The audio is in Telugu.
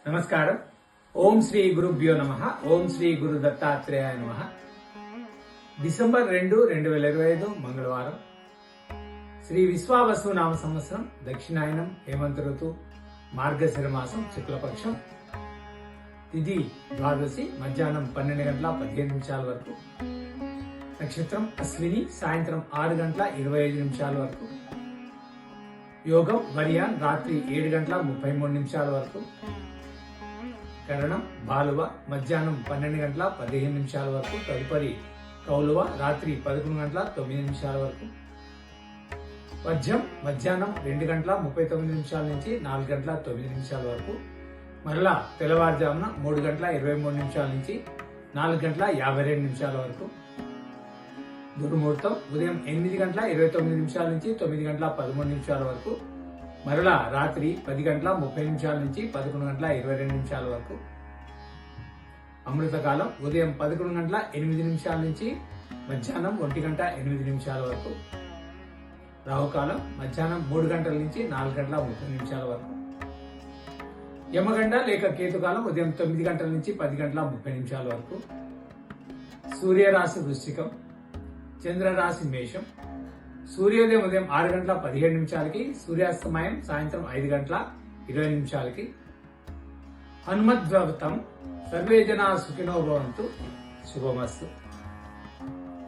నమస్కారం. ఓం శ్రీ గురుభ్యో నమః. ఓం శ్రీ గురు దత్తాత్రేయాయ నమః. డిసెంబర్ 2, 2025 మంగళవారం. శ్రీ విశ్వావసు నామ సంవత్సరం, దక్షిణాయనం, హేమంత ఋతు, మార్గశిర మాసం, శుక్లపక్షం. తిథి ద్వాదశి, మధ్యాహ్నం 12 గంటల 15 నిమిషాల వరకు. నక్షత్రం అశ్విని, సాయంత్రం 6 గంటల 25 నిమిషాల వరకు. యోగం వర్యాన్, రాత్రి 7 గంటల 33 నిమిషాల వరకు. కరణం బాలువ, మధ్యాహ్నం 12 గంటల 15 నిమిషాల వరకు. తదుపరి కౌలువ, రాత్రి 11 గంటల 9 నిమిషాల వరకు. వర్జం మధ్యాహ్నం 2 గంటల 39 నిమిషాల నుంచి 4 గంటల 9 నిమిషాల వరకు. మరలా తెల్లవారుజామున 3 గంటల 23 నిమిషాల నుంచి 4 గంటల 52 నిమిషాల వరకు. దుర్ముహూర్తం ఉదయం 8 గంటల 29 నిమిషాల నుంచి 9 గంటల 13 నిమిషాల వరకు. మరలా రాత్రి 10 గంటల 30 నిమిషాల నుంచి 11 గంటల 22 నిమిషాల వరకు. అమృతకాలం ఉదయం 11 గంటల 8 నిమిషాల నుంచి మధ్యాహ్నం 1 గంట 8 నిమిషాల వరకు. రాహుకాలం మధ్యాహ్నం 3 గంటల నుంచి 4 గంటల 30 నిమిషాల వరకు. యమగండ లేక కేతుకాలం ఉదయం 9 గంటల నుంచి 10 గంటల 30 నిమిషాల వరకు. సూర్యరాశి వృశ్చికం, చంద్రరాశి మేషం. సూర్యోదయం ఉదయం 6 గంటల 17 నిమిషాలకి, సూర్యాస్తమయం సాయంత్రం 5 గంటల 20 నిమిషాలకి. హనుమద్వ్రతం. సర్వే జనా సుఖినో భవంతు. శుభమస్తు.